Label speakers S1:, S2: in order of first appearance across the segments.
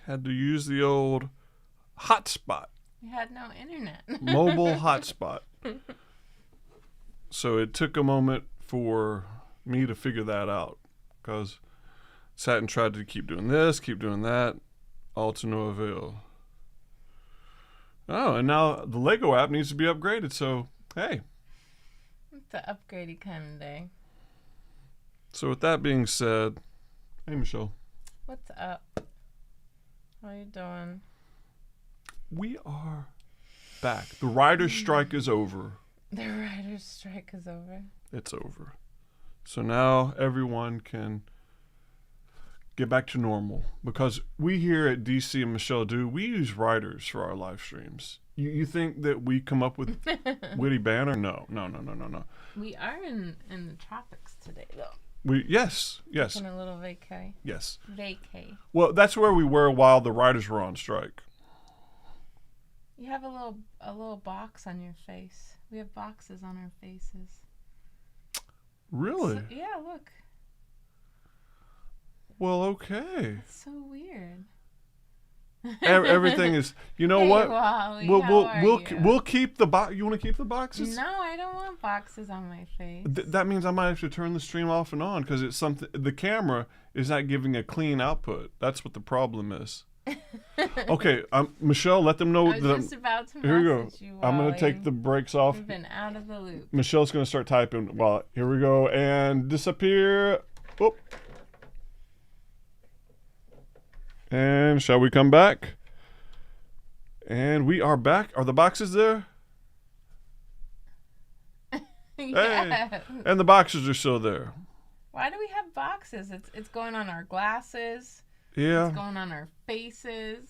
S1: Had to use the old hotspot,
S2: We had no internet.
S1: mobile hotspot. So it took a moment for me to figure that out because sat and tried to keep doing this, keep doing that, all to no avail. Oh, and now the Lego app needs to be upgraded. So, hey.
S2: It's an upgradey kind of day.
S1: So with that being said, hey, Michelle.
S2: What's up? How you doing?
S1: We are back. The writer's strike is over.
S2: The writer's strike is over.
S1: It's over. So now everyone can get back to normal because we here at DC and Michelle we use writers for our live streams. You think that we come up with witty banner? No.
S2: We are in the tropics today, though.
S1: Yes.
S2: Taking a little vacay.
S1: Yes.
S2: Vacay.
S1: Well, that's where we were while the writers were on strike.
S2: You have a little box on your face. We have boxes on our faces.
S1: Really?
S2: So, yeah, look.
S1: Well, okay.
S2: It's so weird.
S1: Everything is. You know
S2: Hey,
S1: what?
S2: Wally,
S1: We'll keep the box. You want to keep the boxes?
S2: No, I don't want boxes on my face.
S1: That means I might have to turn the stream off and on because it's something. The camera is not giving a clean output. That's what the problem is. Okay, Michelle, let them know
S2: I was
S1: that.
S2: just about to
S1: Here we go.
S2: message you,
S1: I'm gonna
S2: Wally.
S1: take the brakes off.
S2: We've been out of the loop.
S1: Michelle's gonna start typing. Well, here we go and disappear. Oop. And shall we come back? And we are back. Are the boxes there?
S2: Yes.
S1: And the boxes are still there.
S2: Why do we have boxes? It's going on our glasses.
S1: Yeah.
S2: It's going on our faces.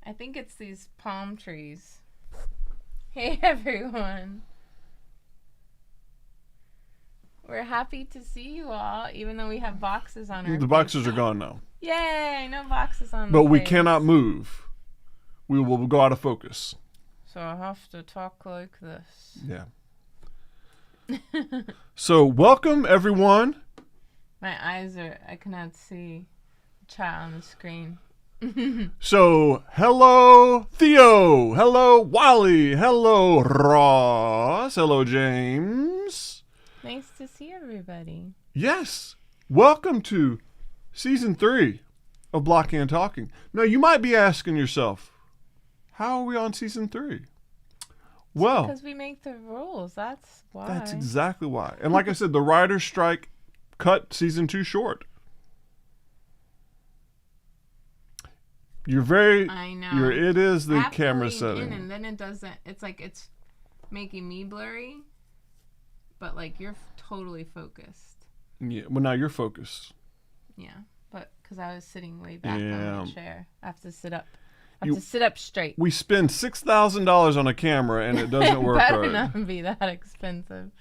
S2: I think it's these palm trees. Hey, everyone. We're happy to see you all, even though we have boxes on our
S1: The boxes are gone now.
S2: Yay, no boxes on
S1: But
S2: the
S1: we
S2: face.
S1: cannot move. We will go out of focus.
S2: So I have to talk like this.
S1: Yeah. So welcome everyone.
S2: My eyes I cannot see the chat on the screen.
S1: So hello Theo, hello Wally, hello Ross, hello James.
S2: Nice to see everybody.
S1: Yes. Welcome to season 3 of Blocking and Talking. Now you might be asking yourself, how are we on season 3? Well,
S2: Because we make the rules. That's why.
S1: that's exactly why. And like I said, the writer's strike cut season 2 short. You're very.
S2: I know.
S1: It is the
S2: I have to
S1: camera
S2: lean in
S1: setting.
S2: and then it doesn't. It's like it's making me blurry, but like you're totally focused.
S1: Yeah. Well, now you're focused.
S2: Yeah, but because I was sitting way back on
S1: Yeah.
S2: the chair, I have to sit up. I have to sit up straight.
S1: We spend $6,000 on a camera and it doesn't work
S2: Better
S1: right.
S2: not be that expensive.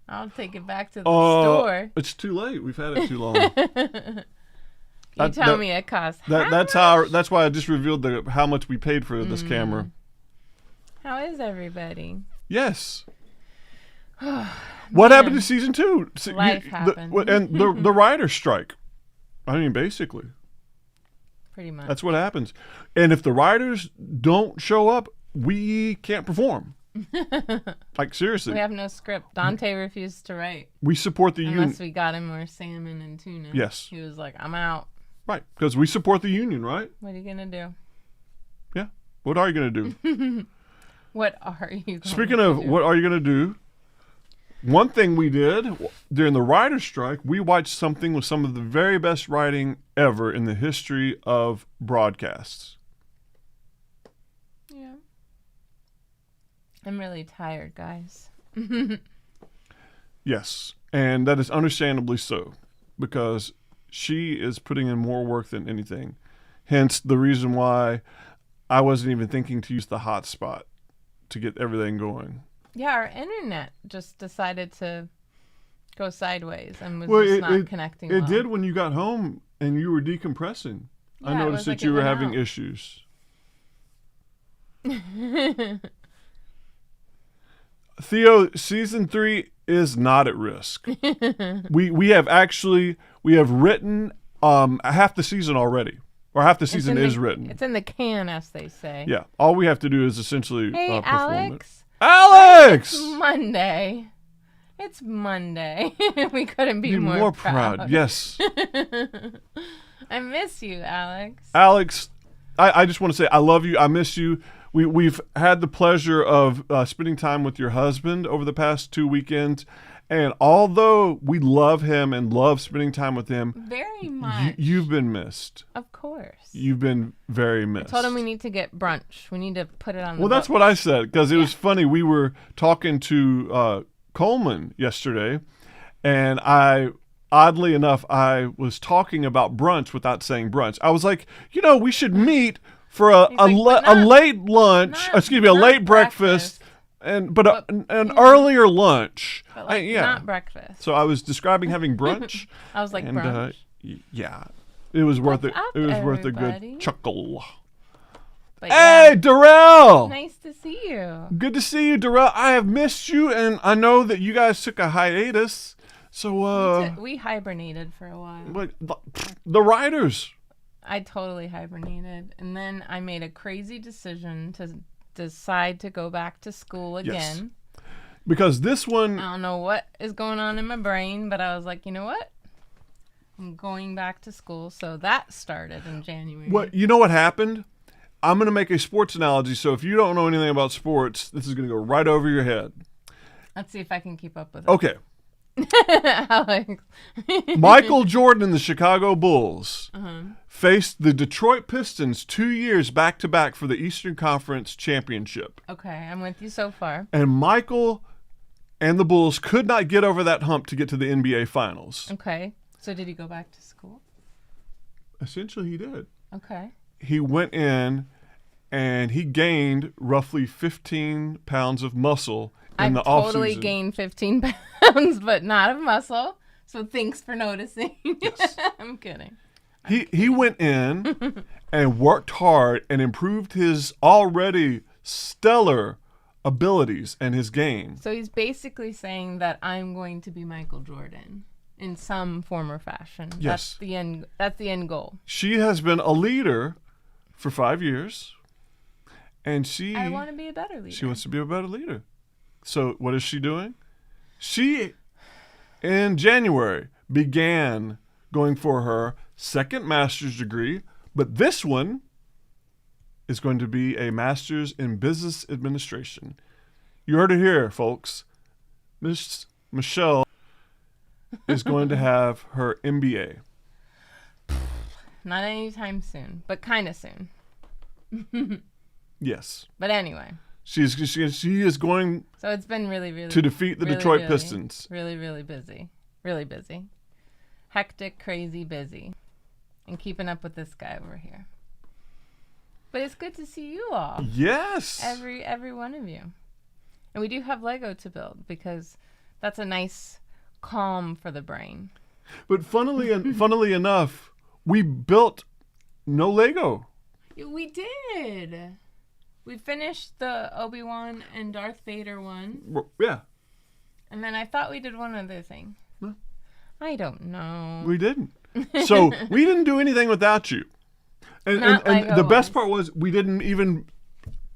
S2: I'll take it back to the store.
S1: It's too late. We've had it too long.
S2: You tell me it costs.
S1: That's why I just revealed how much we paid for this camera.
S2: How is everybody?
S1: Yes. What happened to season 2?
S2: Life happened.
S1: And the writer's strike. I mean, basically.
S2: Pretty much.
S1: That's what happens. And if the writers don't show up, we can't perform. Like, seriously.
S2: We have no script. Dante refused to write.
S1: We support the union.
S2: Unless we got him more salmon and tuna.
S1: Yes.
S2: He was like, I'm out.
S1: Right. Because we support the union, right?
S2: What are you going to do?
S1: Yeah. What are you going to do?
S2: What are you going
S1: Speaking
S2: to
S1: of
S2: do?
S1: what are you going to do, one thing we did during the writer's strike, we watched something with some of the very best writing ever in the history of broadcasts.
S2: Yeah. I'm really tired, guys.
S1: Yes, and that is understandably so, because she is putting in more work than anything. Hence the reason why I wasn't even thinking to use the hotspot to get everything going.
S2: Yeah, our internet just decided to go sideways and was
S1: Well,
S2: just not connecting
S1: It
S2: well.
S1: did when you got home and you were decompressing. I
S2: Yeah, it
S1: noticed
S2: was
S1: that
S2: like
S1: you
S2: it
S1: were
S2: went
S1: having
S2: out.
S1: issues. Theo, season 3 is not at risk. we have written half the season already. or half the
S2: It's
S1: season
S2: in
S1: is
S2: the-
S1: written.
S2: It's in the can, as they say.
S1: Yeah, all we have to do is essentially
S2: Hey,
S1: perform
S2: Alex.
S1: it. Alex,
S2: It's Monday. It's Monday. We couldn't be
S1: be
S2: more
S1: proud. Yes,
S2: I miss you, Alex.
S1: Alex. I just want to say I love you. I miss you. We've had the pleasure of spending time with your husband over the past 2 weekends, and although we love him and love spending time with him,
S2: Very much.
S1: you've been missed.
S2: Of course.
S1: You've been very missed.
S2: Told him we need to get brunch. We need to put it on the
S1: Well, that's
S2: book.
S1: what I said because it was funny. We were talking to Coleman yesterday, and oddly enough, I was talking about brunch without saying brunch. I was like, we should meet for a
S2: He's like, but not-
S1: late lunch.
S2: not-
S1: Excuse me, a
S2: not
S1: late breakfast, but an earlier lunch.
S2: But like, not breakfast.
S1: So I was describing having brunch.
S2: I was like,
S1: and
S2: brunch.
S1: yeah, it was worth it.
S2: What's up,
S1: It was worth a
S2: everybody?
S1: good chuckle.
S2: But
S1: Hey,
S2: yeah,
S1: Darrell!
S2: nice to see you.
S1: Good to see you, Darrell. I have missed you, and I know that you guys took a hiatus. So,
S2: We hibernated for a while.
S1: but the writers.
S2: I totally hibernated. And then I made a crazy decision to decide to go back to school
S1: Yes.
S2: again.
S1: Because this one,
S2: I don't know what is going on in my brain, but I was like, you know what? I'm going back to school. So that started in January.
S1: you know what happened? I'm going to make a sports analogy. So if you don't know anything about sports, this is going to go right over your head.
S2: Let's see if I can keep up with it.
S1: Okay.
S2: Alex.
S1: Michael Jordan and the Chicago Bulls faced the Detroit Pistons 2 years back to back for the Eastern Conference Championship.
S2: Okay, I'm with you so far.
S1: And Michael and the Bulls could not get over that hump to get to the NBA Finals.
S2: Okay. So did he go back to school?
S1: Essentially, he did.
S2: Okay.
S1: He went in and he gained roughly 15 pounds of muscle in
S2: I've
S1: the
S2: totally
S1: offseason.
S2: gained 15 pounds, but not of muscle. So thanks for noticing.
S1: Yes.
S2: I'm kidding.
S1: He went in and worked hard and improved his already stellar abilities and his game.
S2: So he's basically saying that I'm going to be Michael Jordan in some form or fashion.
S1: Yes.
S2: That's the end goal.
S1: She has been a leader for 5 years, and
S2: I want to be a better leader.
S1: she wants to be a better leader. So what is she doing? She, in January, began going for her second master's degree, but this one is going to be a master's in business administration. You heard it here, folks. Miss Michelle is going to have her MBA.
S2: Not anytime soon, but kind of soon.
S1: Yes.
S2: But anyway,
S1: She is going
S2: so it's been really, really
S1: to defeat the
S2: really,
S1: Detroit
S2: really,
S1: Pistons.
S2: Really, really busy. Really busy. Hectic, crazy, busy. And keeping up with this guy over here. But it's good to see you all.
S1: Yes.
S2: Every one of you. And we do have Lego to build because that's a nice calm for the brain.
S1: But funnily enough, we built no Lego.
S2: We did. We finished the Obi-Wan and Darth Vader one.
S1: Yeah,
S2: And then I thought we did one other thing.
S1: No.
S2: I don't know.
S1: we didn't. So we didn't do anything without you. And,
S2: Not
S1: and
S2: Lego
S1: the best
S2: ones.
S1: part was we didn't even,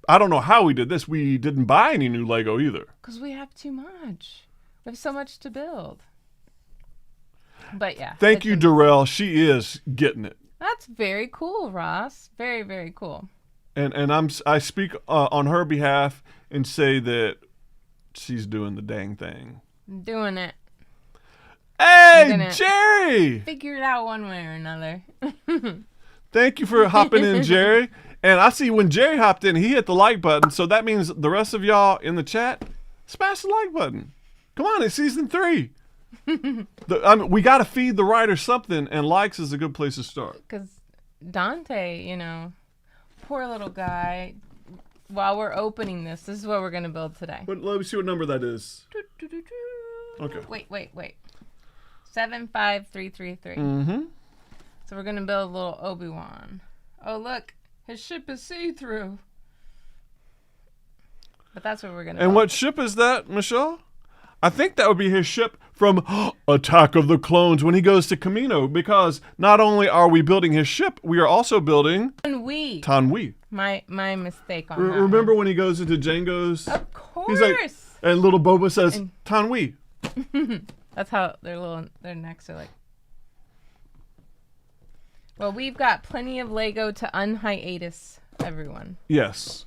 S1: I don't know how we did this. We didn't buy any new Lego either.
S2: Because we have too much. We have so much to build. But yeah.
S1: Thank
S2: it's
S1: you,
S2: amazing.
S1: Darrell. She is getting it.
S2: That's very cool, Ross. Very, very cool.
S1: And I speak on her behalf and say that she's doing the dang thing.
S2: I'm doing it.
S1: Hey,
S2: gonna-
S1: Jerry!
S2: Figure it out one way or another.
S1: Thank you for hopping in, Jerry. And I see when Jerry hopped in, he hit the like button. So that means the rest of y'all in the chat, smash the like button. Come on, it's season 3. We got to feed the writer something, and likes is a good place to start.
S2: Because Dante, poor little guy, while we're opening this is what we're going to build today.
S1: But let me see what number that is. Okay.
S2: Wait. 75333.
S1: Mm-hmm.
S2: So we're going to build a little Obi-Wan. Oh, look. His ship is see-through. But that's what we're going to build.
S1: And what ship is that, Michelle? I think that would be his ship from Attack of the Clones when he goes to Kamino, because not only are we building his ship, we are also building Tanwi.
S2: My mistake on that.
S1: Remember when he goes into Jango's?
S2: Of course.
S1: He's like, and little Boba says, Tanwi.
S2: That's how their necks are like. Well, we've got plenty of Lego to unhiatus, everyone.
S1: Yes.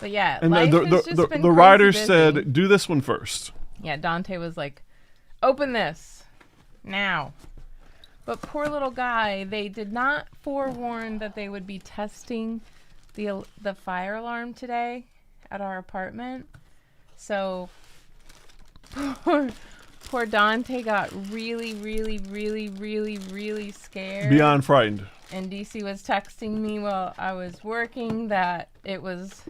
S2: But yeah,
S1: and
S2: life has just been
S1: the writers
S2: busy.
S1: said, do this one first.
S2: Yeah, Dante was like, open this now. But poor little guy, they did not forewarn that they would be testing the fire alarm today at our apartment. So poor Dante got really, really, really, really, really scared.
S1: Beyond frightened.
S2: And DC was texting me while I was working that it was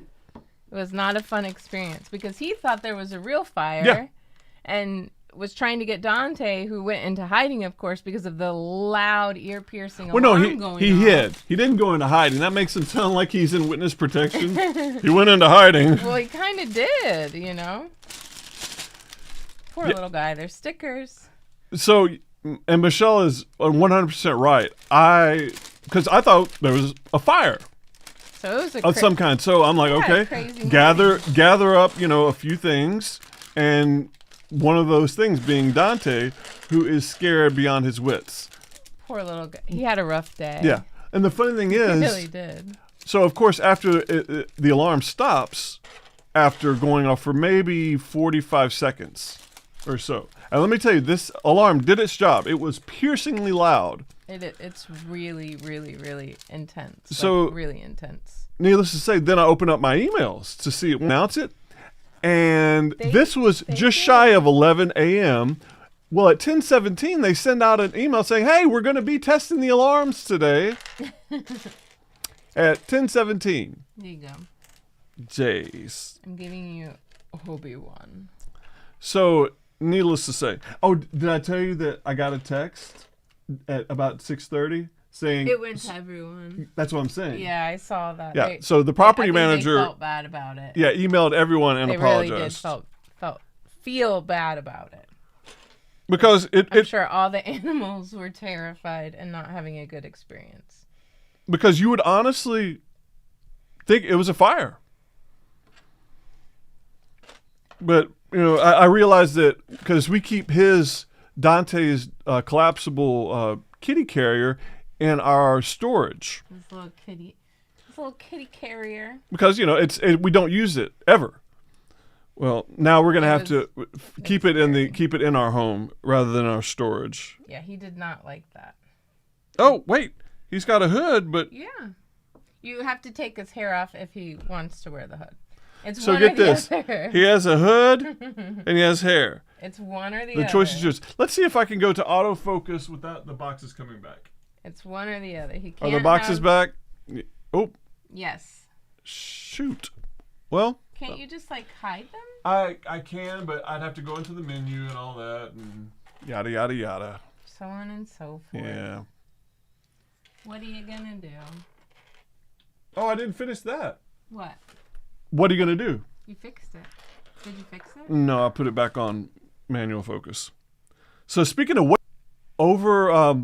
S2: not a fun experience because he thought there was a real fire and was trying to get Dante, who went into hiding, of course, because of the loud ear-piercing alarm going
S1: he
S2: off.
S1: hid. He didn't go into hiding. That makes him sound like he's in witness protection. He went into hiding.
S2: Well, he kind of did, you know? Poor little guy. They're stickers.
S1: So, and Michelle is 100% right. Because I thought there was a fire.
S2: So it was
S1: of some kind. So I'm like, okay, gather up, a few things, and one of those things being Dante, who is scared beyond his wits.
S2: Poor little guy. He had a rough day.
S1: Yeah. And the funny thing is,
S2: he really did.
S1: So of course, after the alarm stops, after going off for maybe 45 seconds or so. And let me tell you, this alarm did its job. It was piercingly loud.
S2: It's really, really, really intense.
S1: So
S2: like, really intense.
S1: Needless to say, then I opened up my emails to see it announce it. And this was just shy of 11 a.m. Well, at 10:17, they send out an email saying, hey, we're going to be testing the alarms today. At 10:17.
S2: There you go.
S1: Jace.
S2: I'm giving you Obi-Wan.
S1: So, needless to say. Oh, did I tell you that I got a text at about 6:30 saying...
S2: It went to everyone.
S1: That's what I'm saying.
S2: Yeah, I saw that.
S1: Yeah, so the property
S2: I think
S1: manager...
S2: They felt bad about it.
S1: Yeah, emailed everyone and apologized.
S2: They really did feel bad about it.
S1: Because
S2: I'm sure all the animals were terrified and not having a good experience.
S1: Because you would honestly think it was a fire. But, I realized that because we keep Dante's collapsible kitty carrier in our storage.
S2: This little kitty carrier.
S1: Because, we don't use it ever. Well, now we're going to have to keep it in our home rather than our storage.
S2: Yeah, he did not like that.
S1: Oh, wait. He's got a hood, but...
S2: Yeah. You have to take his hair off if he wants to wear the hood. It's
S1: so
S2: one
S1: get
S2: or the
S1: this.
S2: Other.
S1: He has a hood and he has hair.
S2: It's one or the other.
S1: The choice is yours. Let's see if I can go to autofocus without the boxes coming back.
S2: It's one or the other. He
S1: Are
S2: can't
S1: the boxes back? Oh.
S2: Yes.
S1: Shoot. Well.
S2: Can't you just hide them?
S1: I can, but I'd have to go into the menu and all that and yada yada yada.
S2: So on and so forth.
S1: Yeah.
S2: What are you gonna do?
S1: Oh, I didn't finish that.
S2: What?
S1: What are you gonna do?
S2: You fixed it. Did you fix it?
S1: No, I put it back on manual focus. So speaking of what, over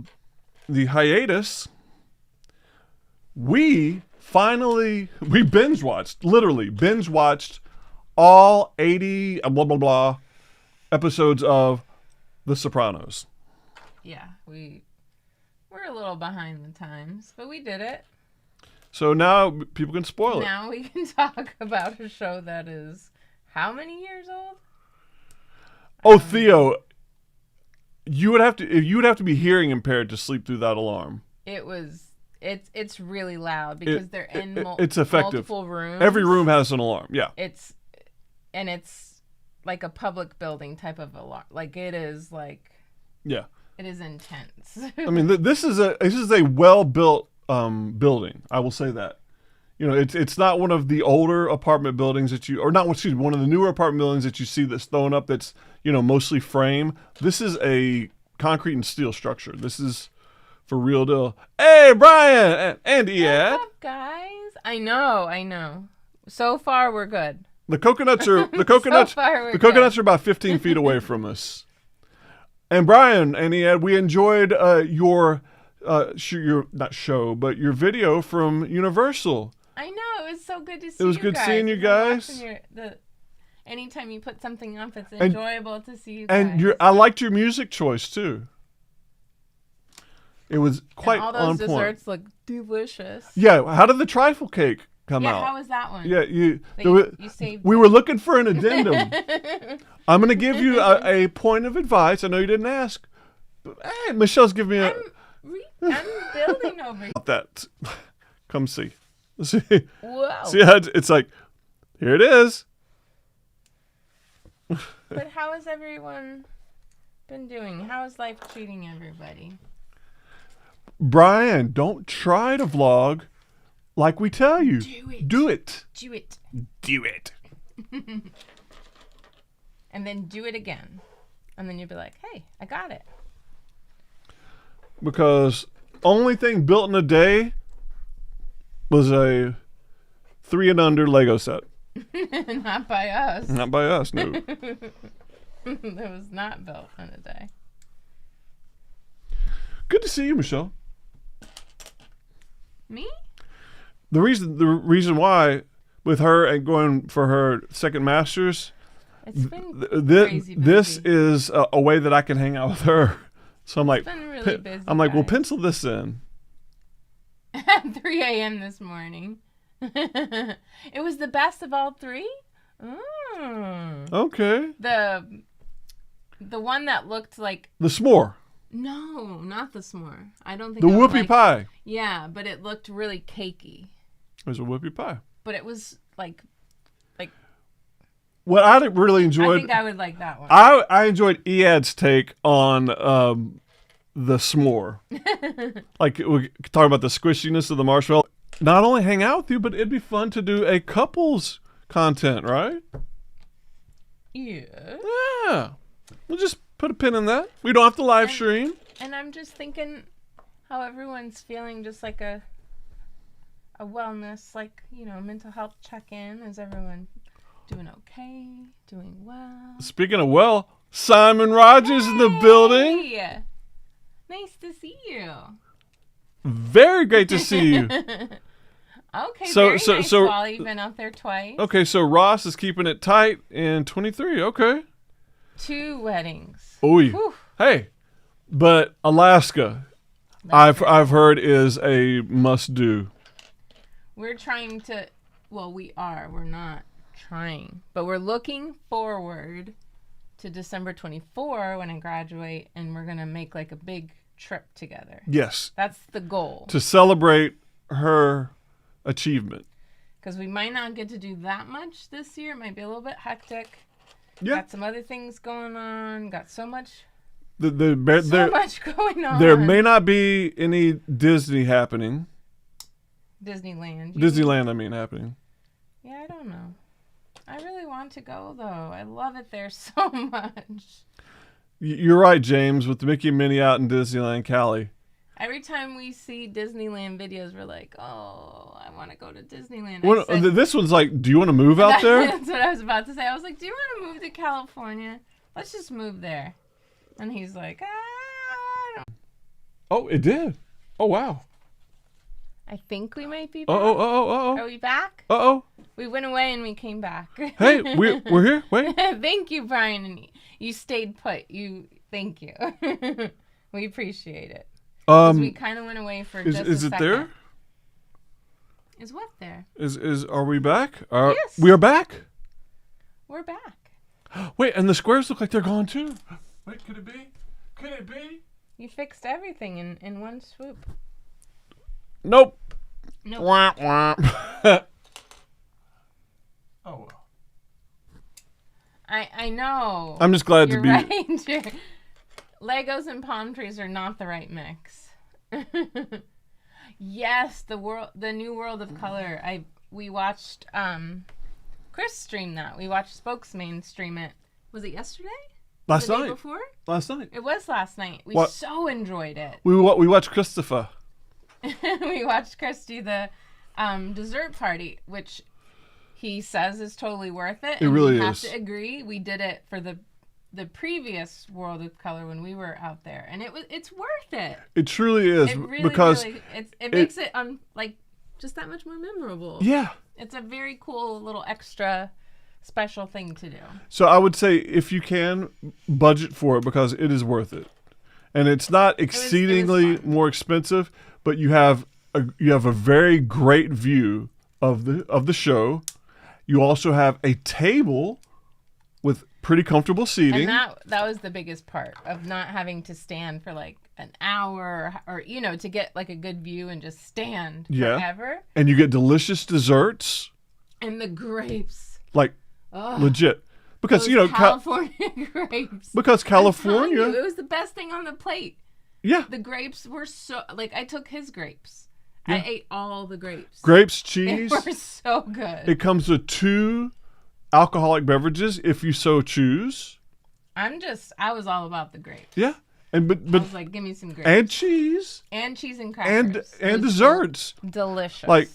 S1: the hiatus, we binge watched all 80 blah blah blah episodes of The Sopranos.
S2: Yeah, we're a little behind the times, but we did it.
S1: So now people can spoil it.
S2: Now we can talk about a show that is how many years old?
S1: Oh, Theo, you would have to be hearing impaired to sleep through that alarm.
S2: It's really loud because they're in
S1: it's effective.
S2: Multiple rooms.
S1: Every room has an alarm. Yeah.
S2: It's like a public building type of alarm. Like it is like.
S1: Yeah.
S2: It is intense.
S1: I mean, this is a well-built building. I will say that. It's not one of the older apartment buildings one of the newer apartment buildings that you see that's thrown up that's, mostly frame. This is a concrete and steel structure. This is for real deal. Hey, Brian and Ian.
S2: What's up, guys? I know. So far, we're good.
S1: The coconuts are about 15 feet away from us. And Brian and Ed, we enjoyed your not show, but your video from Universal.
S2: I know, it was so good to see you guys.
S1: It was good seeing you
S2: I'm
S1: guys.
S2: watching anytime you put something up, it's enjoyable to see you guys.
S1: And I liked your music choice too. It was quite
S2: and all
S1: on
S2: those
S1: point.
S2: desserts look delicious.
S1: Yeah, how did the trifle cake come
S2: Yeah,
S1: out?
S2: how was that one?
S1: Yeah,
S2: You saved
S1: we
S2: it.
S1: were looking for an addendum. I'm going to give you a point of advice. I know you didn't ask. But, hey, Michelle's giving me
S2: I'm building over here.
S1: that. Come see. See,
S2: Whoa.
S1: see how it's like, here it is.
S2: But how has everyone been doing? How is life treating everybody?
S1: Brian, don't try to vlog like we tell you.
S2: Do it.
S1: Do it.
S2: Do it.
S1: Do it.
S2: And then do it again. And then you'll be like, hey, I got it.
S1: Because only thing built in a day was a 3 and under Lego set.
S2: Not by us.
S1: Not by us, no.
S2: It was not built in a day.
S1: Good to see you, Michelle.
S2: Me?
S1: The reason why, with her and going for her second master's,
S2: It's been crazy
S1: this
S2: busy.
S1: is a way that I can hang out with her. So I'm like,
S2: It's been really busy.
S1: I'm like, well,
S2: guys.
S1: pencil this in.
S2: At 3 a.m. this morning. It was the best of all three?
S1: Okay.
S2: The one that looked like...
S1: The s'more.
S2: No, not the s'more. I don't think
S1: The
S2: I would
S1: whoopie
S2: like-
S1: pie.
S2: Yeah, but it looked really cakey.
S1: It was a whoopie pie.
S2: But it was like...
S1: What I really
S2: I
S1: enjoyed,
S2: think I would like that one.
S1: I enjoyed Ead's take on the s'more. Like, we talk about the squishiness of the marshmallow. Not only hang out with you, but it'd be fun to do a couples content, right?
S2: Yeah.
S1: Yeah. We'll just put a pin in that. We don't have to live stream.
S2: And I'm just thinking how everyone's feeling, just like a wellness, like, mental health check-in. Is everyone doing okay? Doing well?
S1: Speaking of well, Simon Rogers in the building.
S2: Hey! Nice to see you.
S1: Very great to see you.
S2: Okay,
S1: So-
S2: very
S1: so-
S2: nice,
S1: so-
S2: Wally. You've been out there twice.
S1: Okay, so Ross is keeping it tight in 23. Okay.
S2: 2 weddings.
S1: Oh,
S2: Whew.
S1: hey, but Alaska, I've heard is a must do.
S2: We're trying to, well, we are. We're not trying. But we're looking forward to December 24 when I graduate, and we're going to make like a big trip together.
S1: Yes,
S2: That's the goal.
S1: to celebrate her achievement.
S2: Because we might not get to do that much this year. It might be a little bit hectic.
S1: Yeah,
S2: Got some other things going on. Got so much
S1: there
S2: much going on.
S1: there may not be any Disney happening.
S2: Disneyland.
S1: Disneyland, I mean, happening.
S2: Yeah, I don't know. I really want to go, though. I love it there so much.
S1: You're right, James, with the Mickey and Minnie out in Disneyland, Cali.
S2: Every time we see Disneyland videos, we're like, oh, I want to go to Disneyland.
S1: Well,
S2: I said-
S1: this one's like, do you want to move out there?
S2: That's what I was about to say. I was like, do you want to move to California? Let's just move there. And he's like, I don't.
S1: Oh, it did. Oh, wow.
S2: I think we might be back.
S1: Oh.
S2: Are we back?
S1: Uh-oh.
S2: We went away and we came back.
S1: Hey, we're here. Wait.
S2: Thank you, Brian. And you stayed put. Thank you. We appreciate it. 'Cause we kind of went away for just a second.
S1: Is it there?
S2: Is what there?
S1: Are we back?
S2: Yes.
S1: We are back.
S2: We're back.
S1: Wait, and the squares look like they're gone too. Wait, could it be? Could it be?
S2: You fixed everything in one swoop.
S1: Nope.
S2: Nope.
S1: Wah, wah. Oh well.
S2: I know.
S1: I'm just glad
S2: You're
S1: to be.
S2: right. Legos and palm trees are not the right mix. Yes, the new world of color. We watched Chris stream that. We watched Spokesman stream it. Was it yesterday?
S1: Last
S2: The day
S1: night.
S2: before?
S1: Last night.
S2: It was last night. We
S1: What?
S2: so enjoyed it.
S1: We watched Christopher.
S2: We watched Chris do the dessert party, which he says is totally worth it.
S1: It really
S2: we have
S1: is.
S2: to agree. We did it for the the previous World of Color when we were out there, and it's worth it.
S1: It truly is,
S2: It really,
S1: because
S2: really, it makes it like just that much more memorable.
S1: yeah.
S2: It's a very cool little extra special thing to do.
S1: So I would say, if you can, budget for it, because it is worth it, and it's not exceedingly
S2: fun.
S1: more expensive, but you have a very great view of the show. You also have a table with pretty comfortable seating.
S2: And that was the biggest part of not having to stand for like an hour or to get like a good view and just stand forever.
S1: And you get delicious desserts.
S2: And the grapes.
S1: Like, legit. Because,
S2: Those California grapes.
S1: Because
S2: I'm telling
S1: California.
S2: you, it was the best thing on the plate.
S1: Yeah.
S2: The grapes were so, like, I took his grapes.
S1: Yeah.
S2: I ate all the grapes.
S1: Grapes,
S2: They
S1: cheese.
S2: were so good.
S1: It comes with 2 alcoholic beverages if you so choose.
S2: I was all about the grapes.
S1: Yeah. And
S2: I
S1: but
S2: was like, give me some grapes.
S1: and cheese
S2: And cheese and crackers.
S1: and
S2: It was
S1: desserts.
S2: Delicious.
S1: Like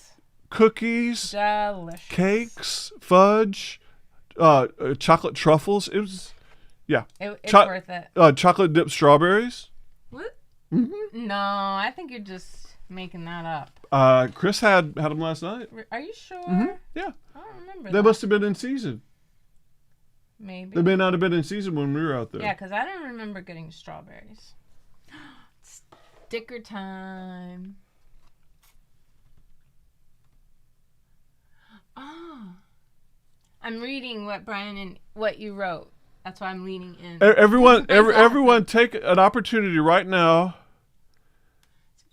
S1: cookies,
S2: delicious.
S1: cakes, fudge, chocolate truffles. It was, yeah.
S2: It's worth it.
S1: Chocolate dipped strawberries.
S2: What?
S1: Mm-hmm.
S2: No, I think you're just making that up.
S1: Chris had them last night.
S2: Are you sure?
S1: Yeah.
S2: I don't remember
S1: They
S2: that.
S1: must have been in season.
S2: Maybe.
S1: They may not have been in season when we were out there.
S2: Yeah, because I don't remember getting strawberries. Sticker time. Oh. I'm reading what Brian and what you wrote. That's why I'm leaning in.
S1: Everyone,
S2: That's awesome.
S1: everyone, take an opportunity right now.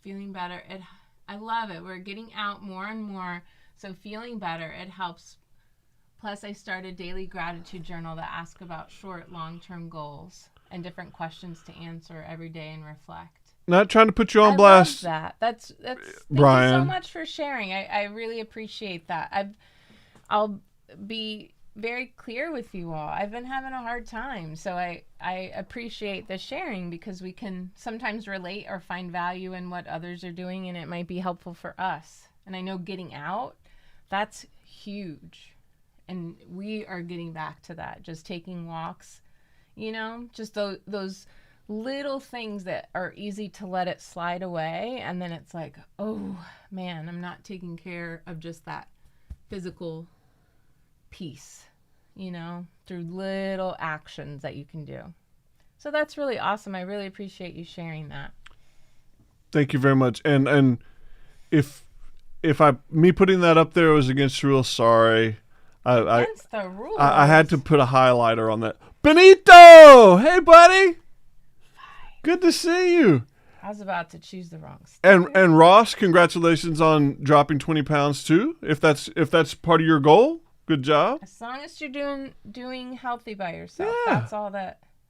S2: Feeling better. I love it. We're getting out more and more. So feeling better, it helps. Plus, I started daily gratitude journal that asks about short, long-term goals and different questions to answer every day and reflect.
S1: Not trying to put you on
S2: I
S1: blast.
S2: love that. That's thank
S1: Brian.
S2: you so much for sharing. I really appreciate that. I'll be very clear with you all. I've been having a hard time, so I appreciate the sharing, because we can sometimes relate or find value in what others are doing, and it might be helpful for us. And I know getting out, that's huge. And we are getting back to that, just taking walks, just those little things that are easy to let it slide away. And then it's like, oh man, I'm not taking care of just that physical piece, through little actions that you can do. So that's really awesome. I really appreciate you sharing that.
S1: Thank you very much. And if me putting that up there was against the rules, sorry.
S2: Against the rules.
S1: I had to put a highlighter on that. Benito! Hey, buddy! Good to see you.
S2: I was about to choose the wrong sticker.
S1: And Ross, congratulations on dropping 20 pounds too. If that's part of your goal, good job.
S2: As long as you're doing healthy by yourself,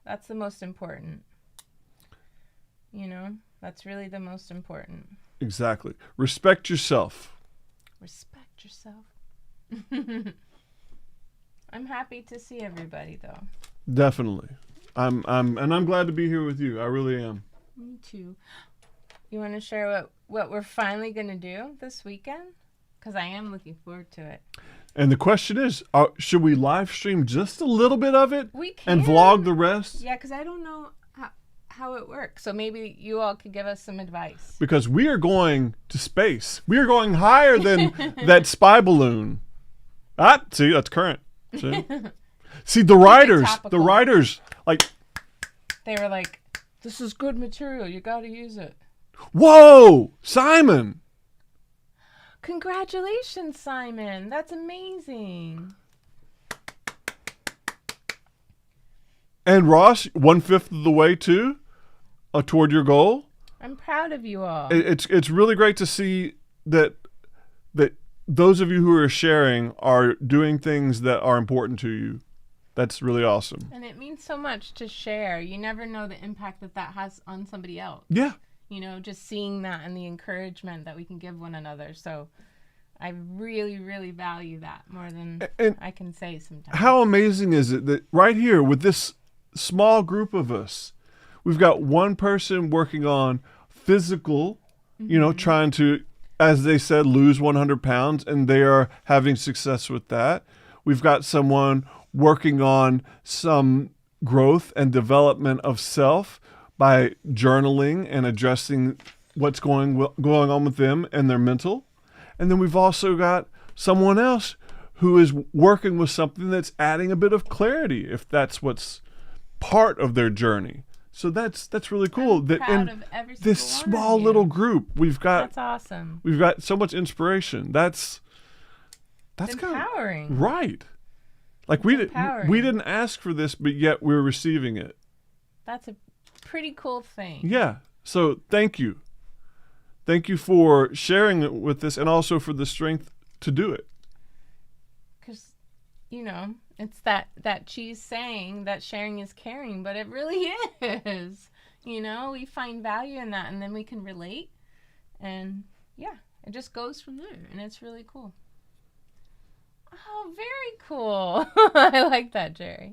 S2: that's the most important. That's really the most important.
S1: Exactly. Respect yourself.
S2: Respect yourself. I'm happy to see everybody though.
S1: Definitely. I'm glad to be here with you. I really am.
S2: Me too. You want to share what we're finally going to do this weekend? Because I am looking forward to it.
S1: And the question is, should we live stream just a little bit of it?
S2: We can.
S1: And vlog the rest?
S2: Yeah, because I don't know how it works. So maybe you all could give us some advice.
S1: Because we are going to space. We are going higher than that spy balloon. See, that's current. See, the writers, like...
S2: They were like, this is good material. You got to use it.
S1: Whoa! Simon!
S2: Congratulations, Simon. That's amazing.
S1: And Ross, 1/5 of the way too, toward your goal.
S2: I'm proud of you all.
S1: It's really great to see that those of you who are sharing are doing things that are important to you. That's really awesome.
S2: And it means so much to share. You never know the impact that has on somebody else.
S1: Yeah.
S2: Just seeing that and the encouragement that we can give one another. So I really, really value that more than I can say sometimes.
S1: How amazing is it that right here with this small group of us, we've got one person working on physical, trying to, as they said, lose 100 pounds, and they are having success with that. We've got someone working on some growth and development of self by journaling and addressing what's going on with them and their mental. And then we've also got someone else who is working with something that's adding a bit of clarity, if that's what's part of their journey. So that's really cool.
S2: I'm proud of every single
S1: This
S2: one
S1: small
S2: of you.
S1: little group,
S2: That's awesome.
S1: we've got so much inspiration. That's
S2: It's
S1: kind of
S2: empowering.
S1: right. Like we
S2: empowering.
S1: didn't ask for this, but yet we're receiving it.
S2: That's a pretty cool thing.
S1: Yeah. So thank you. Thank you for sharing it with us, and also for the strength to do it.
S2: Because, it's that cheese saying that sharing is caring, but it really is. We find value in that, and then we can relate. And, yeah, it just goes from there, and it's really cool. Oh, very cool. I like that, Jerry.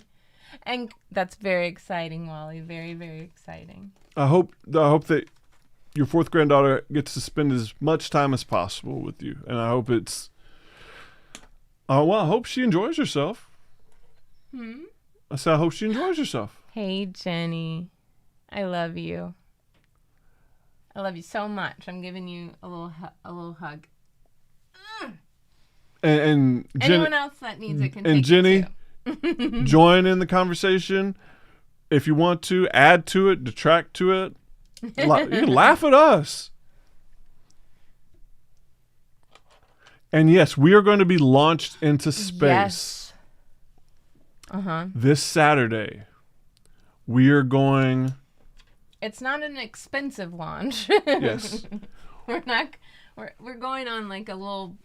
S2: And that's very exciting, Wally. Very, very exciting.
S1: I hope that your fourth granddaughter gets to spend as much time as possible with you, and I hope it's. I hope she enjoys herself. I said I hope she enjoys herself.
S2: Hey, Jenny. I love you. I love you so much. I'm giving you a little hug.
S1: And
S2: Anyone else that needs it can
S1: and
S2: take
S1: Jenny,
S2: it too.
S1: join in the conversation. If you want to, add to it, detract to it. You can laugh at us. And yes, we are going to be launched into space
S2: Yes.
S1: this Saturday. We are going.
S2: It's not an expensive launch.
S1: Yes.
S2: We're going on like a little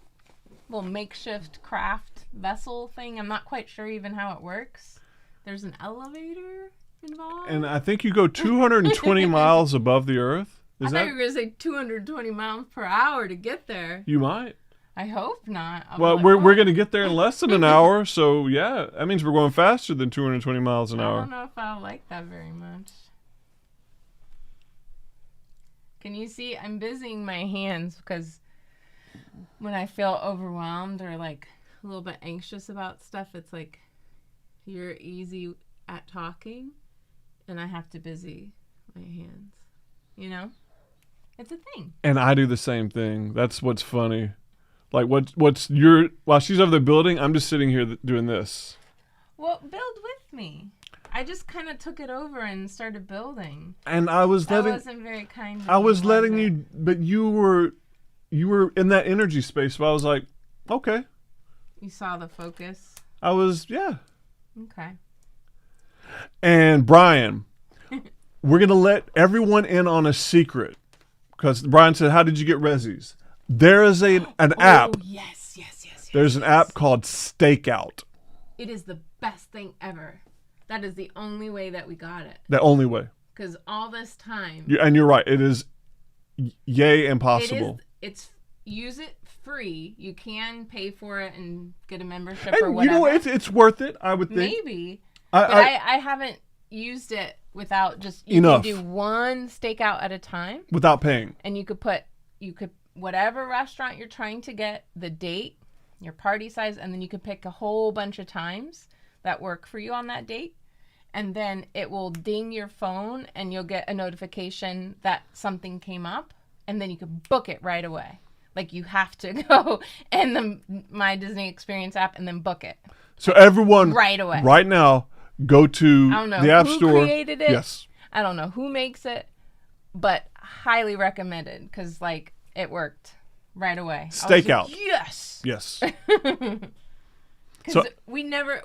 S2: makeshift craft vessel thing. I'm not quite sure even how it works. There's an elevator involved.
S1: And I think you go 220 miles above the Earth.
S2: I thought you were going to say 220 miles per hour to get there.
S1: You might.
S2: I hope not.
S1: Well, we're going to get there in less than an hour, so yeah, that means we're going faster than 220 miles an
S2: I
S1: hour.
S2: don't know if I like that very much. Can you see? I'm busying my hands because when I feel overwhelmed or like a little bit anxious about stuff, it's like you're easy at talking and I have to busy my hands. It's a thing.
S1: And I do the same thing. That's what's funny. Like what's your while she's over there building, I'm just sitting here doing this.
S2: Well, build with me. I just kind of took it over and started building.
S1: And I was
S2: That
S1: letting
S2: wasn't very kind.
S1: I was letting
S2: was it?
S1: you, but you were in that energy space. So I was like, okay.
S2: You saw the focus.
S1: I was yeah.
S2: Okay.
S1: And Brian, we're gonna let everyone in on a secret because Brian said, "How did you get Rezzies?" There is an app.
S2: Oh, yes.
S1: There's an app called Stakeout.
S2: It is the best thing ever. That is the only way that we got it.
S1: The only way.
S2: Because all this time,
S1: And you're right. It is yay impossible.
S2: it's use it free. You can pay for it and get a membership
S1: And
S2: or
S1: you
S2: whatever.
S1: know what? It's worth it, I would think.
S2: Maybe.
S1: I-
S2: But I haven't used it without just, you
S1: Enough.
S2: can do one stakeout at a time.
S1: Without paying.
S2: And you could whatever restaurant you're trying to get, the date, your party size, and then you could pick a whole bunch of times that work for you on that date. And then it will ding your phone and you'll get a notification that something came up, and then you can book it right away. Like you have to go in the My Disney Experience app and then book it.
S1: So everyone
S2: Right away.
S1: right now, go to
S2: I don't know
S1: the App
S2: who
S1: Store.
S2: created it.
S1: Yes.
S2: I don't know who makes it, but highly recommended because like it worked right away. I was like,
S1: Stakeout.
S2: yes.
S1: Yes.
S2: Because we're never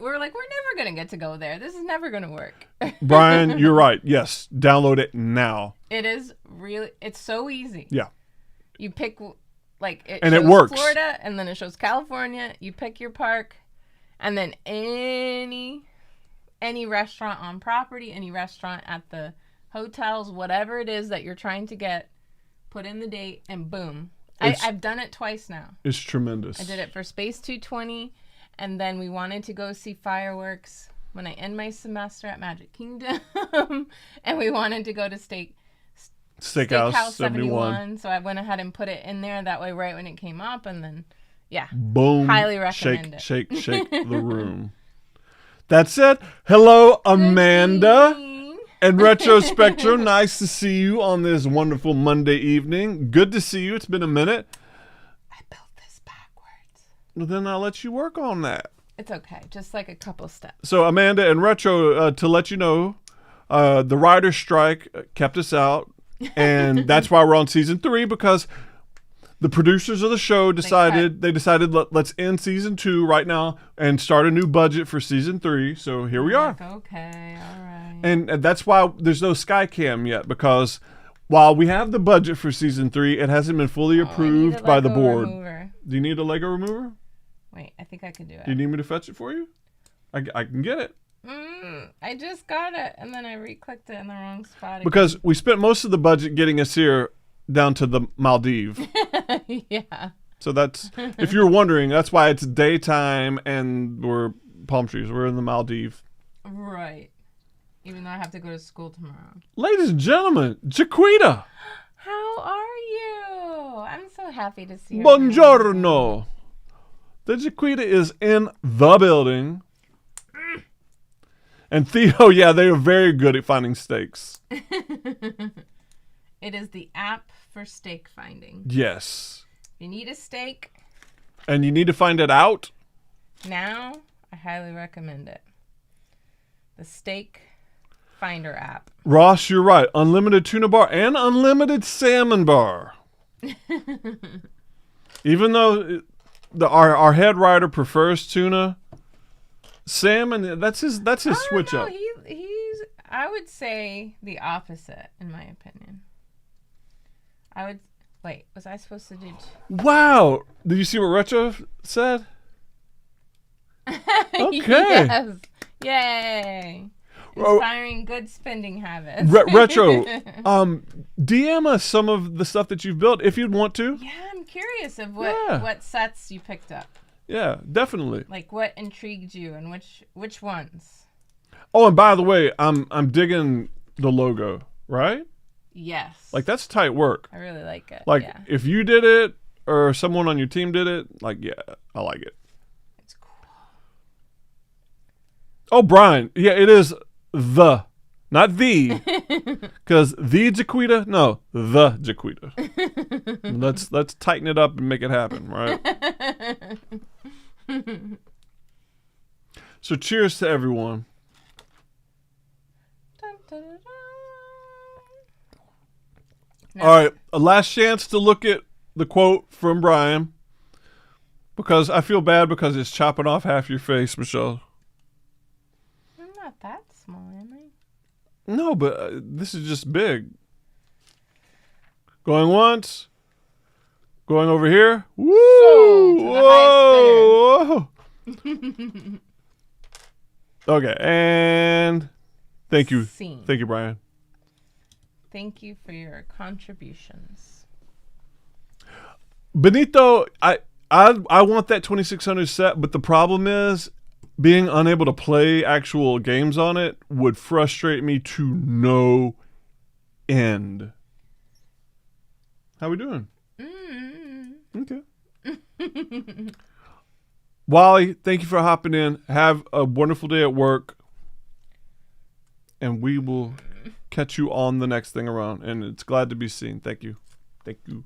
S2: gonna get to go there. This is never gonna work.
S1: Brian, you're right. Yes. Download it now.
S2: It's so easy.
S1: Yeah.
S2: You pick it
S1: And it
S2: shows
S1: works.
S2: Florida and then it shows California. You pick your park, and then any restaurant on property, any restaurant at the hotels, whatever it is that you're trying to get, put in the date and boom. I've done it twice now.
S1: It's tremendous.
S2: I did it for Space 220, and then we wanted to go see fireworks when I end my semester at Magic Kingdom, and we wanted to go to
S1: Steakhouse 71.
S2: So I went ahead and put it in there that way right when it came up, and then, yeah.
S1: Boom.
S2: Highly recommend it.
S1: Shake the room. That said, hello, Amanda
S2: Evening.
S1: and Retro Spectrum. Nice to see you on this wonderful Monday evening. Good to see you. It's been a minute.
S2: I built this backwards.
S1: Well, then I'll let you work on that.
S2: It's okay. Just like a couple steps.
S1: So, Amanda and Retro, to let you know, the writer's strike kept us out. And that's why we're on season 3, because the producers of the show decided let's end season 2 right now and start a new budget for season 3. So here we are.
S2: Okay, all right.
S1: And that's why there's no Skycam yet, because while we have the budget for season 3, it hasn't been fully approved by the board.
S2: Remover.
S1: Do you need a Lego remover?
S2: Wait, I think I can do it.
S1: Do you need me to fetch it for you? I can get it.
S2: I just got it, and then I re-clicked it in the wrong spot.
S1: Because we spent most of the budget getting us here down to the Maldives.
S2: Yeah.
S1: So that's, if you're wondering, that's why it's daytime and we're palm trees. We're in the Maldives.
S2: Right. Even though I have to go to school tomorrow.
S1: Ladies and gentlemen, Jaquita.
S2: How are you? I'm so happy to see you.
S1: Buongiorno. The Jaquita is in the building. And Theo, yeah, they are very good at finding steaks.
S2: It is the app for steak finding.
S1: Yes.
S2: If you need a steak
S1: And you need to find it out?
S2: now, I highly recommend it. The Steak Finder app.
S1: Ross, you're right. Unlimited tuna bar and unlimited salmon bar. Even though our head writer prefers tuna, salmon, that's his switch
S2: no,
S1: up.
S2: He's I would say the opposite, in my opinion. Wait, was I supposed to do
S1: Wow. Did you see what Retro said? Okay.
S2: Yes. Yay.
S1: Oh.
S2: Inspiring good spending habits.
S1: Retro, DM us some of the stuff that you've built if you'd want to.
S2: Yeah, I'm curious of
S1: Yeah.
S2: what sets you picked up.
S1: Yeah, definitely.
S2: Like what intrigued you and which ones?
S1: Oh, and by the way, I'm digging the logo, right?
S2: Yes.
S1: Like, that's tight work.
S2: I really like it.
S1: Like,
S2: yeah.
S1: if you did it or someone on your team did it, like, yeah, I like it.
S2: It's cool.
S1: Oh, Brian. Yeah, it is the, not the, because the Jaquita, no, the Jaquita. Let's tighten it up and make it happen, right? So cheers to everyone.
S2: Dun, dun, dun, dun.
S1: All right, a last chance to look at the quote from Brian, because I feel bad because it's chopping off half your face, Michelle.
S2: I'm not that small, am I?
S1: No, but this is just big. Going once. Going over here. Woo!
S2: Sold to the
S1: Whoa! Okay, and thank you.
S2: Scene.
S1: Thank you, Brian.
S2: Thank you for your contributions.
S1: Benito, I want that 2600 set, but the problem is being unable to play actual games on it would frustrate me to no end. How we doing? Okay. Wally, thank you for hopping in. Have a wonderful day at work. And we will catch you on the next thing around. And it's glad to be seen. Thank you. Thank you.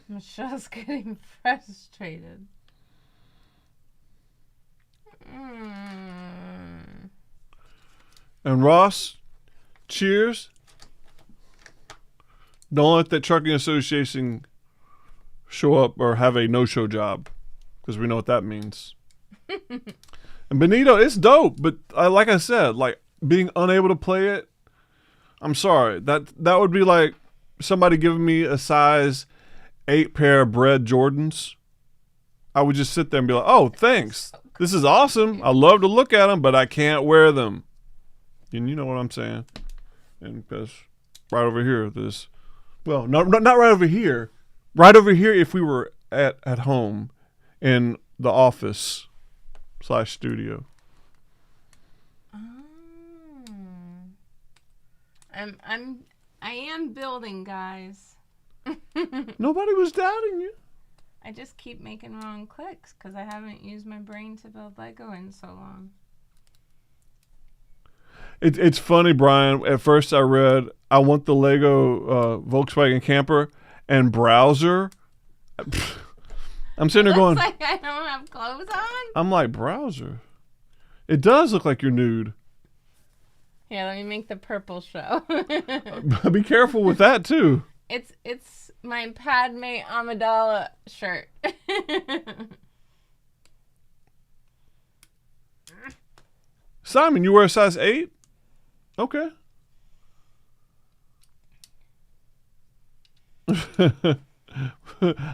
S2: Michelle's getting frustrated.
S1: And Ross, cheers. Don't let that trucking association show up or have a no-show job, because we know what that means. And Benito, it's dope, but like I said, like being unable to play it, I'm sorry. That would be like somebody giving me a size 8 pair of Bread Jordans. I would just sit there and be like, oh, thanks. This is awesome. I love to look at them, but I can't wear them. And you know what I'm saying. And because right over here, this, well, not right over here. Right over here if we were at home in the office / studio.
S2: I am building, guys.
S1: Nobody was doubting you.
S2: I just keep making wrong clicks because I haven't used my brain to build Lego in so long.
S1: It's funny, Brian. At first, I read, I want the Lego Volkswagen camper and browser. I'm sitting there going,
S2: Looks like I don't have clothes on.
S1: I'm like, browser? It does look like you're nude.
S2: Here, let me make the purple show.
S1: Be careful with that, too.
S2: It's my Padme Amidala shirt.
S1: Simon, you wear a size 8? Okay.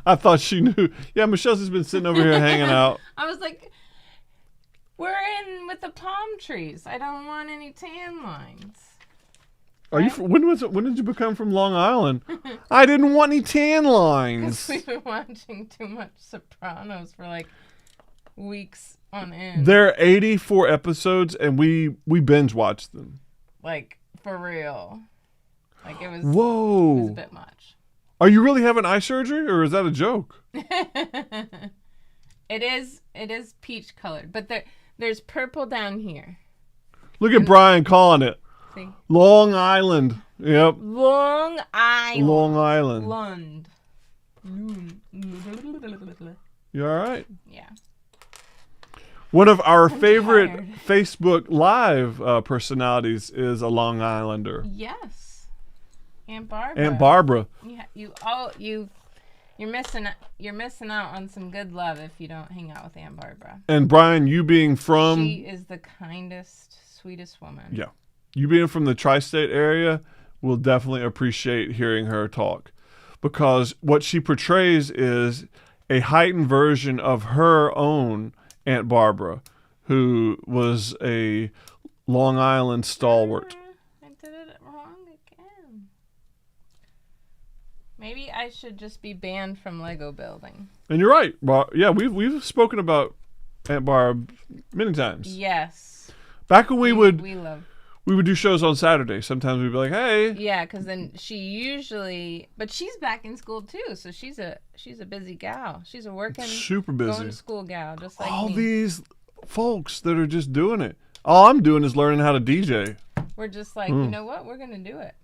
S1: I thought she knew. Yeah, Michelle's just been sitting over here hanging out.
S2: I was like, we're in with the palm trees. I don't want any tan lines.
S1: Are you? When did you become from Long Island? I didn't want any tan lines.
S2: We've been watching too much Sopranos for like weeks on end.
S1: There are 84 episodes, and we binge watched them.
S2: Like, for real. Like, it was
S1: Whoa.
S2: a bit much.
S1: Are you really having eye surgery, or is that a joke?
S2: It is peach colored, but there's purple down here.
S1: Look at Brian calling it.
S2: See?
S1: Long Island. Yep.
S2: Long Island.
S1: Long Island.
S2: Lund.
S1: You all right?
S2: Yeah.
S1: One of our
S2: I'm
S1: favorite
S2: tired.
S1: Facebook Live personalities is a Long Islander.
S2: Yes. Aunt Barbara.
S1: Aunt Barbara.
S2: You're missing out on some good love if you don't hang out with Aunt Barbara.
S1: And Brian, you being from...
S2: She is the kindest, sweetest woman.
S1: Yeah. You being from the tri-state area will definitely appreciate hearing her talk. Because what she portrays is a heightened version of her own Aunt Barbara, who was a Long Island stalwart.
S2: I did it wrong again. Maybe I should just be banned from Lego building.
S1: And you're right. Yeah, we've spoken about Aunt Barb many times.
S2: Yes.
S1: Back when we would do shows on Saturday. Sometimes we'd be like, "Hey."
S2: Yeah, because then she usually, but she's back in school too, so she's a busy gal. She's a working,
S1: super busy,
S2: going to school gal, just like
S1: all
S2: me.
S1: these folks that are just doing it. All I'm doing is learning how to DJ.
S2: We're just like, you know what? We're gonna do it.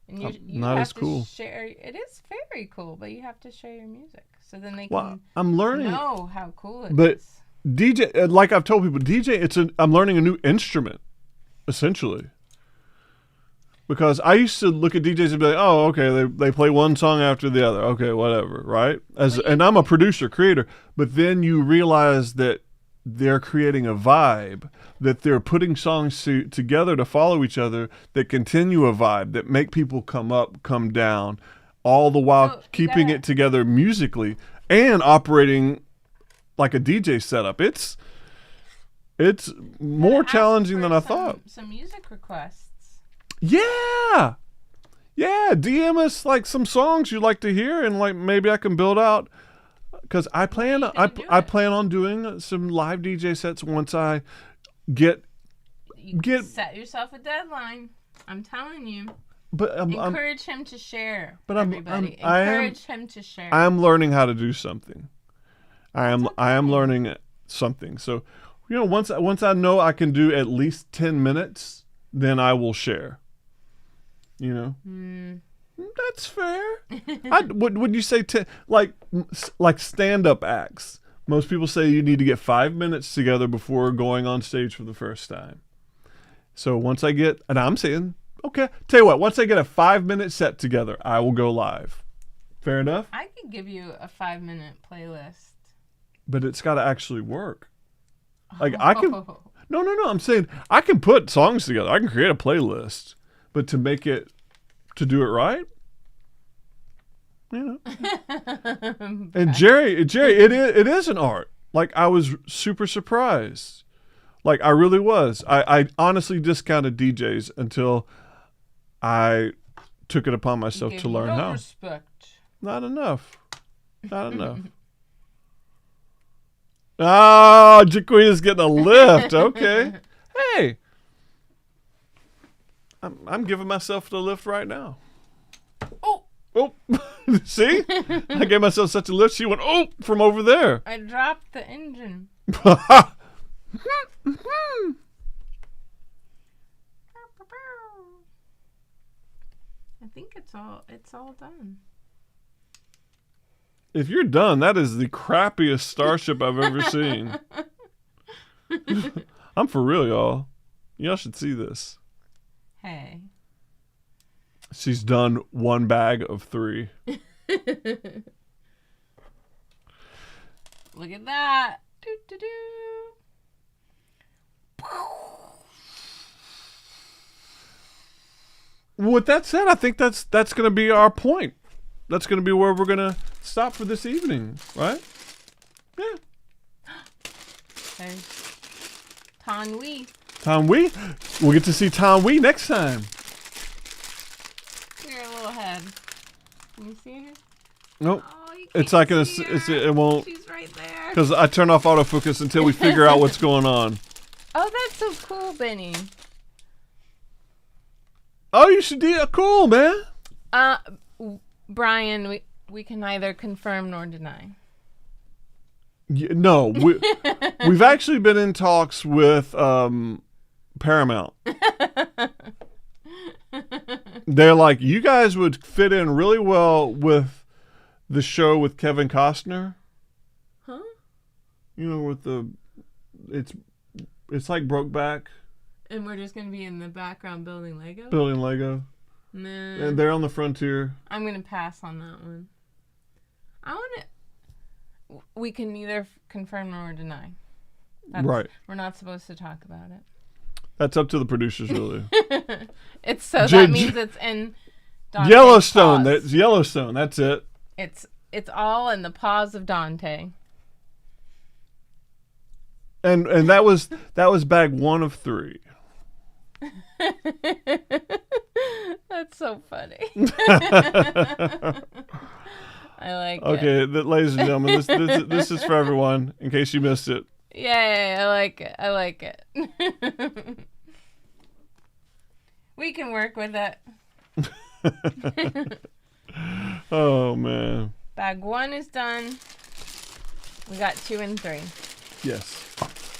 S2: And you
S1: not
S2: have
S1: as cool.
S2: to share. It is very cool, but you have to share your music so then they
S1: Well,
S2: can
S1: I'm learning.
S2: know how cool it is.
S1: But DJ, like I've told people, DJ, I'm learning a new instrument, essentially. Because I used to look at DJs and be like, oh, okay, they play one song after the other. Okay, whatever, right? And I'm a producer, creator. But then you realize that they're creating a vibe, that they're putting songs together to follow each other that continue a vibe, that make people come up, come down, all the while keeping it together musically and operating like a DJ setup. It's more challenging than I thought.
S2: Some music requests.
S1: Yeah. DM us like some songs you'd like to hear, and like maybe I can build out. Because I plan on doing some live DJ sets once I get
S2: Set yourself a deadline. I'm telling you.
S1: But
S2: encourage him to share.
S1: But
S2: everybody. Encourage him to share.
S1: I'm learning how to do something. I am learning something. So, once I know I can do at least 10 minutes, then I will share. That's fair. Would you say like stand-up acts? Most people say you need to get 5 minutes together before going on stage for the first time. So once I get, and I'm saying, okay, tell you what, once I get a 5-minute set together, I will go live. Fair enough?
S2: I could give you a 5-minute playlist.
S1: But it's got to actually work. Like I can, no. I'm saying I can put songs together. I can create a playlist, but to do it right, And Jerry, it is an art. Like I was super surprised. Like I really was. I honestly discounted DJs until I took it upon myself to learn how.
S2: Respect.
S1: Not enough. Oh, Jaquita's getting a lift. Okay. Hey. I'm giving myself the lift right now.
S2: Oh,
S1: Oh, see? I gave myself such a lift. She went, oh, from over there.
S2: I dropped the engine. I think it's all done.
S1: If you're done, that is the crappiest starship I've ever seen. I'm for real, y'all. Y'all should see this.
S2: Hey.
S1: She's done 1 bag of 3.
S2: Look at that. Doo, doo, doo.
S1: With that said, I think that's going to be our point. That's going to be where we're going to stop for this evening, right? Yeah.
S2: There's Tanwi.
S1: Tanwi. We'll get to see Tanwi next time.
S2: Your little head. Can you see her?
S1: Nope.
S2: Oh, you
S1: It's
S2: can't
S1: like
S2: see
S1: it won't,
S2: She's right there.
S1: because I turn off autofocus until we figure out what's going on.
S2: Oh, that's so cool, Benny.
S1: Oh, you should do it. Cool, man.
S2: Brian, we can neither confirm nor deny.
S1: No, we've actually been in talks with Paramount. They're like, you guys would fit in really well with the show with Kevin Costner.
S2: Huh?
S1: You know, with it's like Brokeback,
S2: And we're just gonna be in the background building Lego?
S1: building Lego,
S2: Nah.
S1: and they're on the frontier.
S2: I'm gonna pass on that one. We can neither confirm nor deny.
S1: Right.
S2: We're not supposed to talk about it.
S1: That's up to the producers, really.
S2: It's so
S1: J-
S2: that means it's in Dante's
S1: Yellowstone.
S2: paws.
S1: That's Yellowstone. That's it.
S2: It's all in the paws of Dante.
S1: And that was bag 1 of 3.
S2: That's so funny. I like it.
S1: Okay, ladies and gentlemen, this is for everyone, in case you missed it.
S2: Yay, I like it. I like it. We can work with it.
S1: Oh, man.
S2: Bag 1 is done. We got 2 and 3.
S1: Yes.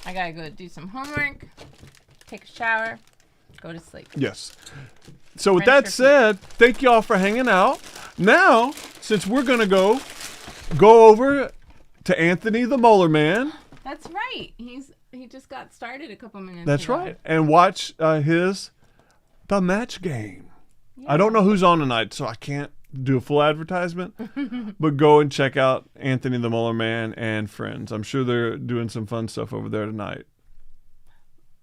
S2: I gotta go do some homework, take a shower, go to sleep.
S1: Yes. So with
S2: French
S1: that said, thank y'all for hanging out. Now, since we're going to go over to Anthony the Molar Man.
S2: That's right. He just got started a couple minutes
S1: That's
S2: ago.
S1: right. And watch The Match Game.
S2: Yeah.
S1: I don't know who's on tonight, so I can't do a full advertisement. But go and check out Anthony the Molar Man and friends. I'm sure they're doing some fun stuff over there tonight.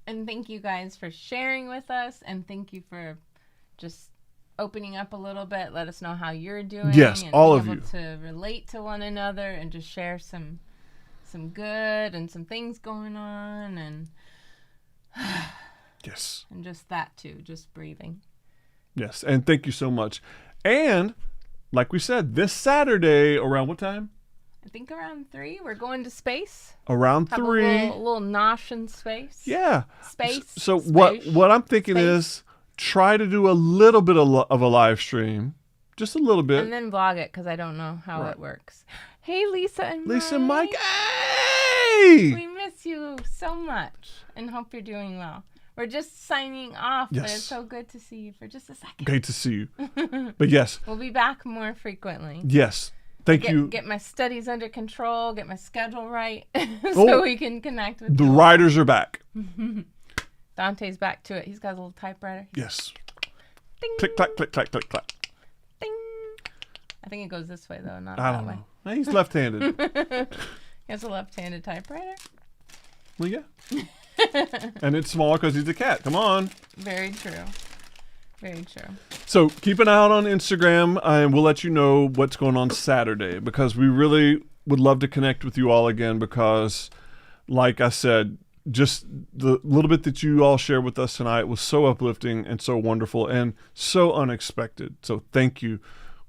S2: And thank you guys for sharing with us, and thank you for just opening up a little bit. Let us know how you're doing.
S1: Yes,
S2: and
S1: all
S2: being
S1: of
S2: able
S1: you.
S2: to relate to one another and just share some good and some things going on, and
S1: Yes.
S2: and just that too, just breathing.
S1: Yes. And thank you so much. And like we said, this Saturday, around what time?
S2: I think around 3, we're going to space.
S1: Around
S2: Have
S1: 3.
S2: a little nosh in space.
S1: Yeah.
S2: Space.
S1: So
S2: space.
S1: what I'm thinking
S2: Space.
S1: is try to do a little bit of a live stream, just a little bit.
S2: And then vlog it, because I don't know how
S1: Right.
S2: it works. Hey, Lisa and
S1: Lisa and
S2: Mike.
S1: Mike, hey!
S2: We miss you so much and hope you're doing well. We're just signing off, but
S1: Yes.
S2: it's so good to see you for just a second.
S1: Great to see you. But yes,
S2: We'll be back more frequently.
S1: yes. Thank you.
S2: Get my studies under control, get my schedule right, so
S1: Oh.
S2: we can connect with
S1: The
S2: you.
S1: riders are back.
S2: Dante's back to it. He's got a little typewriter.
S1: Yes.
S2: Ding,
S1: Click, clack, click, clack, click, clack.
S2: ding. I think it goes this way, though, not
S1: I
S2: that
S1: don't
S2: way.
S1: know. He's left-handed.
S2: He has a left-handed typewriter.
S1: Well, yeah. And it's smaller because he's a cat. Come on.
S2: Very true. Very true.
S1: So keep an eye out on Instagram, and we'll let you know what's going on Saturday, because we really would love to connect with you all again, because, like I said, just the little bit that you all shared with us tonight was so uplifting and so wonderful and so unexpected. So thank you.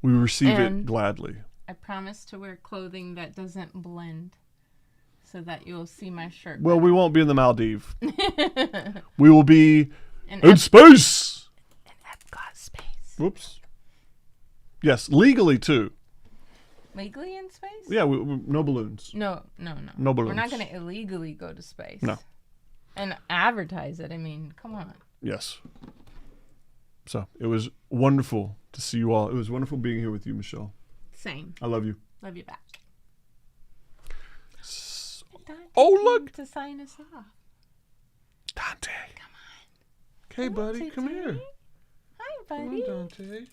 S1: We receive it
S2: And-
S1: gladly.
S2: I promise to wear clothing that doesn't blend, so that you'll see my shirt.
S1: Well, we won't be in the Maldives. We will be
S2: in
S1: in space.
S2: Epcot space.
S1: Whoops. Yes, legally too.
S2: Legally in space?
S1: Yeah, no balloons.
S2: No.
S1: No
S2: We're not
S1: balloons.
S2: going to illegally go to space.
S1: No.
S2: And advertise it. I mean, come on.
S1: Yes. So it was wonderful to see you all. It was wonderful being here with you, Michelle.
S2: Same.
S1: I love you.
S2: Love you back. Dante
S1: Oh,
S2: came
S1: look.
S2: to sign us off.
S1: Dante.
S2: Come on.
S1: Okay, buddy, come
S2: Dante.
S1: here.
S2: Hi,
S1: Come
S2: buddy.
S1: on, Dante.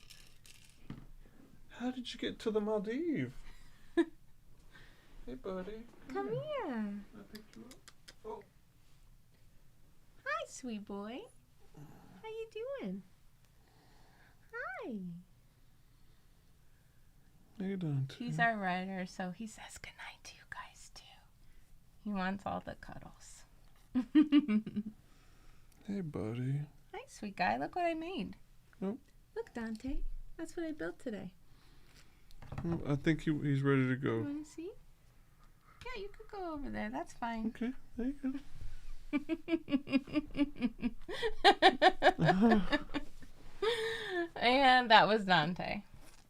S1: How did you get to the Maldives? Hey, buddy.
S2: Come here.
S1: I picked you up. Oh.
S2: Hi, sweet boy. How you doing? Hi.
S1: Hey, Dante.
S2: He's our writer, so he says goodnight to you guys, too. He wants all the cuddles.
S1: Hey, buddy.
S2: Hi, sweet guy. Look what I made.
S1: Oh.
S2: Look, Dante. That's what I built today.
S1: Oh, I think he's ready to go.
S2: You want to see? Yeah, you could go over there. That's fine.
S1: Okay, there you go.
S2: And that was Dante.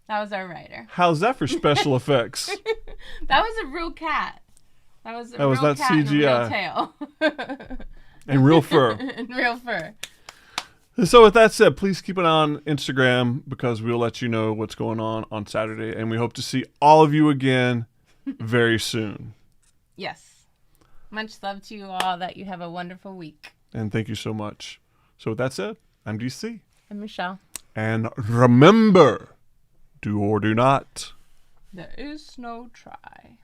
S2: That was our writer.
S1: How's that for special effects?
S2: That was a real cat. That was
S1: That was
S2: real
S1: not
S2: cat and a real
S1: CGI.
S2: tail.
S1: And real fur.
S2: And real fur.
S1: So with that said, please keep an eye on Instagram because we'll let you know what's going on Saturday. And we hope to see all of you again very soon.
S2: Yes. Much love to you all. That you have a wonderful week.
S1: And thank you so much. So with that said, I'm DC.
S2: And Michelle.
S1: And remember, do or do not.
S2: There is no try.